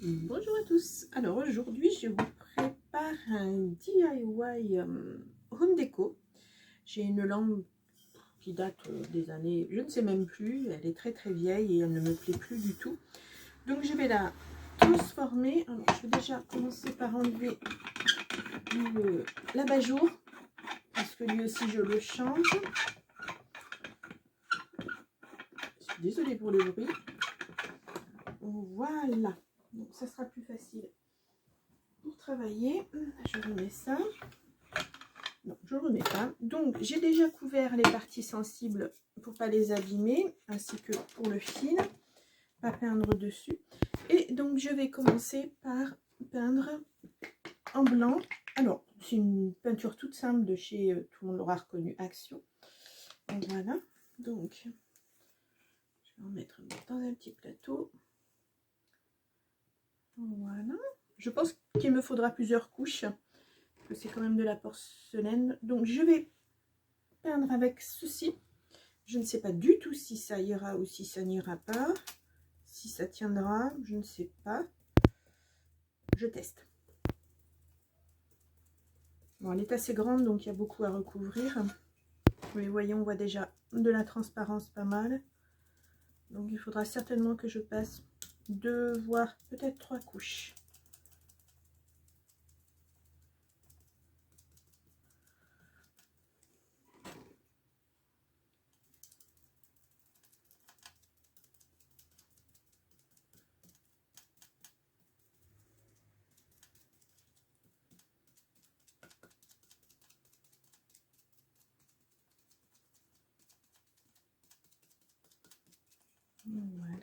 Bonjour à tous. Alors aujourd'hui je vous prépare un DIY home déco. J'ai une lampe qui date des années, je ne sais même plus, elle est très vieille et elle ne me plaît plus du tout. Donc je vais la transformer. Alors je vais déjà commencer par enlever l'abat-jour parce que lui aussi je le change. Je suis désolée pour le bruit. Voilà, donc ça sera plus facile pour travailler. Je remets ça. Non, je ne remets pas. Donc, j'ai déjà couvert les parties sensibles pour ne pas les abîmer, ainsi que pour le fil, pas peindre dessus. Et donc, je vais commencer par peindre en blanc. Alors, c'est une peinture toute simple de chez, tout le monde l'aura reconnu, Action. Donc, voilà. Donc, je vais en mettre dans un petit plateau. Voilà. Je pense qu'il me faudra plusieurs couches, parce que c'est quand même de la porcelaine. Donc, je vais peindre avec ceci. Je ne sais pas du tout si ça ira ou si ça n'ira pas. Si ça tiendra, je ne sais pas. Je teste. Bon, elle est assez grande, donc il y a beaucoup à recouvrir. Mais voyez, on voit déjà de la transparence pas mal. Donc il faudra certainement que je passe 2, voire peut-être 3 couches. Voilà.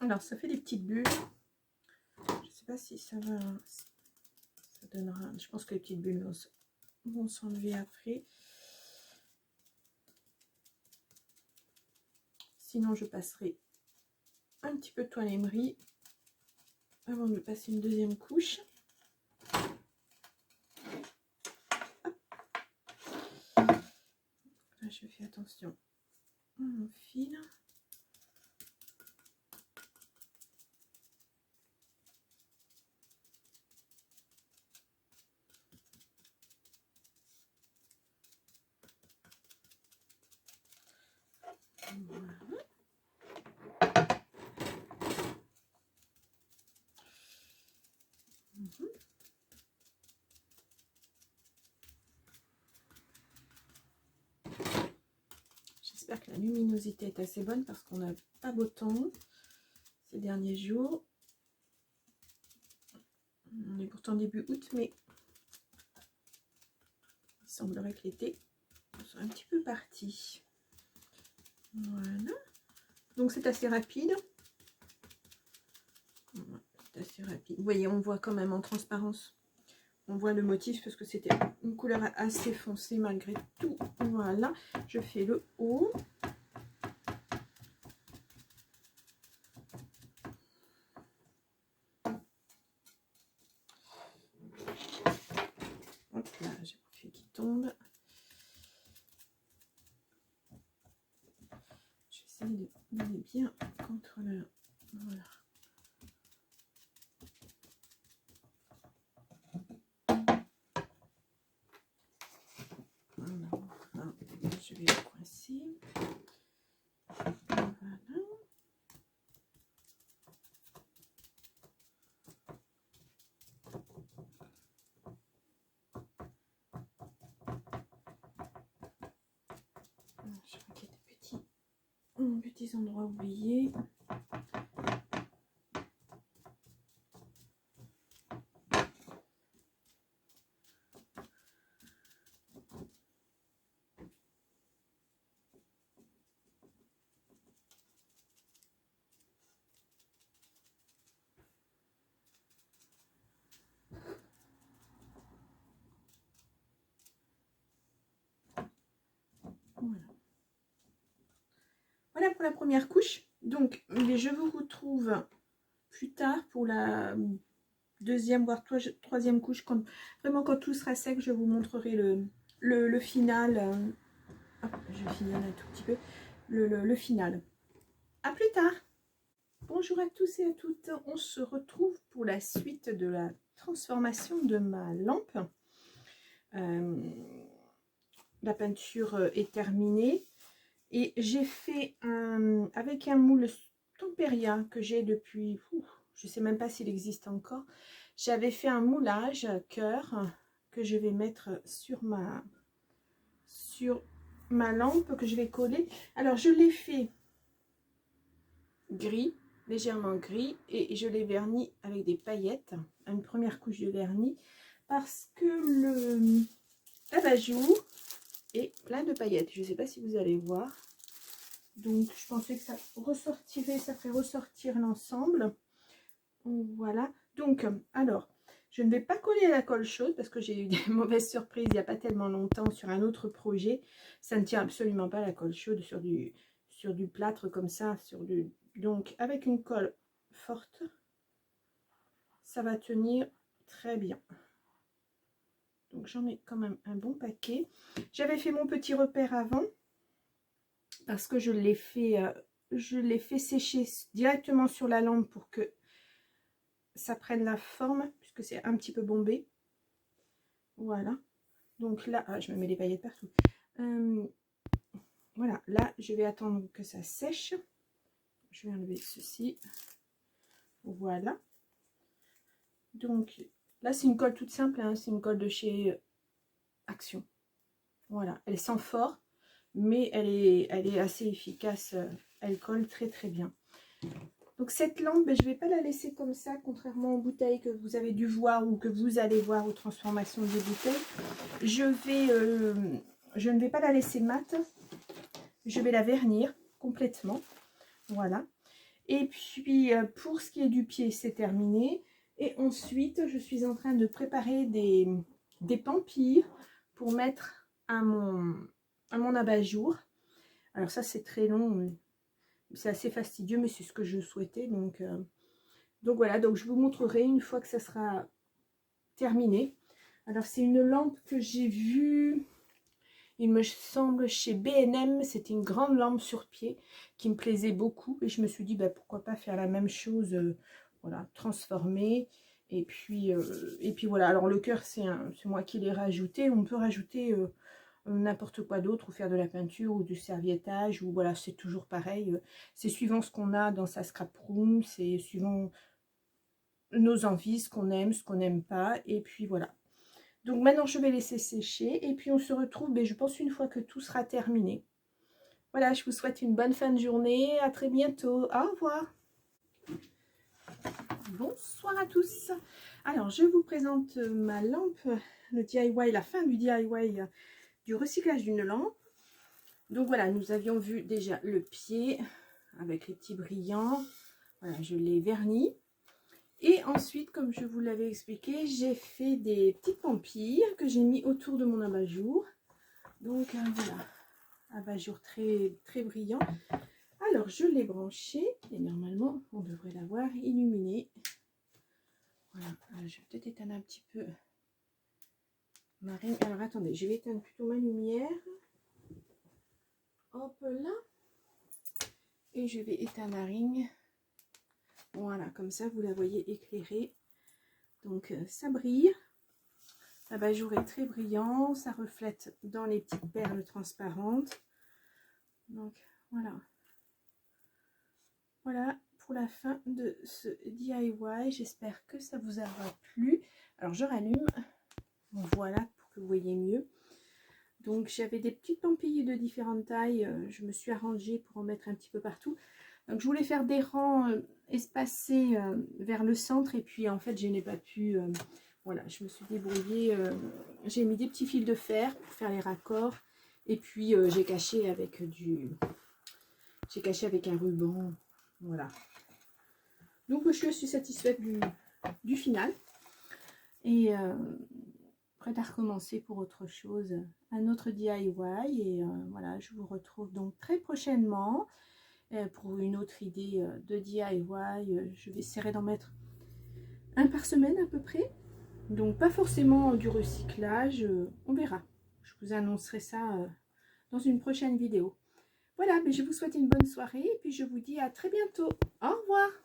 Alors ça fait des petites bulles. Je ne sais pas si ça va, ça donnera. Je pense que les petites bulles vont s'enlever après. Sinon je passerai un petit peu de toile émery avant de passer une deuxième couche. Là, je fais attention à mon fil. Voilà. J'espère que la luminosité est assez bonne parce qu'on n'a pas beau temps ces derniers jours. On est pourtant début août, mais il semblerait que l'été soit un petit peu parti. Voilà. Donc c'est assez rapide. C'est assez rapide. Vous voyez, on voit quand même en transparence. On voit le motif parce que c'était une couleur assez foncée malgré tout. Voilà. Je fais le haut. Hop là, j'ai mon fil qui tombe. J'essaie d'aller bien contre le... Voilà. Voilà. Je vais le coincer. Voilà. Je vois qu'il y a des petits endroits oubliés. pour la première couche. Donc, je vous retrouve plus tard pour la deuxième, voire troisième couche. Vraiment, quand tout sera sec, je vous montrerai le final. Hop, je vais finir un tout petit peu. Le final. À plus tard. Bonjour à tous et à toutes. On se retrouve pour la suite de la transformation de ma lampe. La peinture est terminée. Et j'ai fait avec un moule Temperia que j'ai depuis, je ne sais même pas s'il existe encore. J'avais fait un moulage cœur que je vais mettre sur ma lampe, que je vais coller. Alors je l'ai fait gris, légèrement gris, et je l'ai verni avec des paillettes, une première couche de vernis, parce que l'abat-jour est plein de paillettes. Je ne sais pas si vous allez voir. Donc, je pensais que ça ressortirait, ça ferait ressortir l'ensemble. Voilà. Donc, alors, je ne vais pas coller à la colle chaude parce que j'ai eu des mauvaises surprises il n'y a pas tellement longtemps sur un autre projet. Ça ne tient absolument pas la colle chaude sur du plâtre comme ça. Donc, avec une colle forte, ça va tenir très bien. Donc, j'en mets quand même un bon paquet. J'avais fait mon petit repère avant, parce que je l'ai fait sécher directement sur la lampe pour que ça prenne la forme, puisque c'est un petit peu bombé. Voilà. Donc là, je me mets les paillettes partout. Voilà, là, je vais attendre que ça sèche. Je vais enlever ceci. Voilà. Donc là, c'est une colle toute simple, hein, c'est une colle de chez Action. Voilà, elle sent fort, mais elle est assez efficace. Elle colle très très bien. Donc cette lampe, je ne vais pas la laisser comme ça, contrairement aux bouteilles que vous avez dû voir ou que vous allez voir aux transformations des bouteilles. Je ne vais pas la laisser mate, je vais la vernir complètement. Voilà. Et puis pour ce qui est du pied, c'est terminé. Et ensuite, je suis en train de préparer des pampilles pour mettre à mon abat-jour. Alors ça, c'est très long. C'est assez fastidieux, mais c'est ce que je souhaitais. Donc voilà, donc je vous montrerai une fois que ça sera terminé. Alors c'est une lampe que j'ai vue, il me semble, chez B&M. C'était une grande lampe sur pied qui me plaisait beaucoup. Et je me suis dit, pourquoi pas faire la même chose, voilà, transformer. Et puis voilà, alors le cœur, c'est moi qui l'ai rajouté. On peut rajouter n'importe quoi d'autre, ou faire de la peinture ou du serviettage, ou voilà, c'est toujours pareil, c'est suivant ce qu'on a dans sa scrap room, c'est suivant nos envies, ce qu'on aime, ce qu'on n'aime pas, et puis voilà. Donc maintenant je vais laisser sécher, et puis on se retrouve, je pense, une fois que tout sera terminé. Voilà, je vous souhaite une bonne fin de journée, à très bientôt, au revoir. Bonsoir à tous. Alors je vous présente ma lampe, le DIY, la fin du DIY du recyclage d'une lampe. Donc voilà, nous avions vu déjà le pied avec les petits brillants. Voilà, je l'ai verni. Et ensuite, comme je vous l'avais expliqué, j'ai fait des petites pampilles que j'ai mis autour de mon abat-jour. Donc voilà, abat-jour très, très brillant. Alors, je l'ai branché et normalement, on devrait l'avoir illuminé. Voilà, alors, je vais peut-être éteindre un petit peu ma ring. Alors, attendez, je vais éteindre plutôt ma lumière. Hop là. Et je vais éteindre la ring. Voilà, comme ça, vous la voyez éclairée. Donc, ça brille. L'abat-jour est très brillant. Ça reflète dans les petites perles transparentes. Donc, voilà. Voilà pour la fin de ce DIY. J'espère que ça vous aura plu. Alors, je rallume. Voilà, pour que vous voyez mieux. Donc, j'avais des petites pampilles de différentes tailles. Je me suis arrangée pour en mettre un petit peu partout. Donc, je voulais faire des rangs espacés vers le centre. Et puis, en fait, je n'ai pas pu... voilà, je me suis débrouillée. J'ai mis des petits fils de fer pour faire les raccords. Et puis, j'ai caché avec un ruban. Voilà. Donc, je suis satisfaite du final. Et prête à recommencer pour autre chose, un autre DIY. Et voilà, je vous retrouve donc très prochainement. pour une autre idée de DIY. Je vais essayer d'en mettre un par semaine à peu près. Donc pas forcément du recyclage, on verra. Je vous annoncerai ça dans une prochaine vidéo. Voilà, mais je vous souhaite une bonne soirée et puis je vous dis à très bientôt. Au revoir.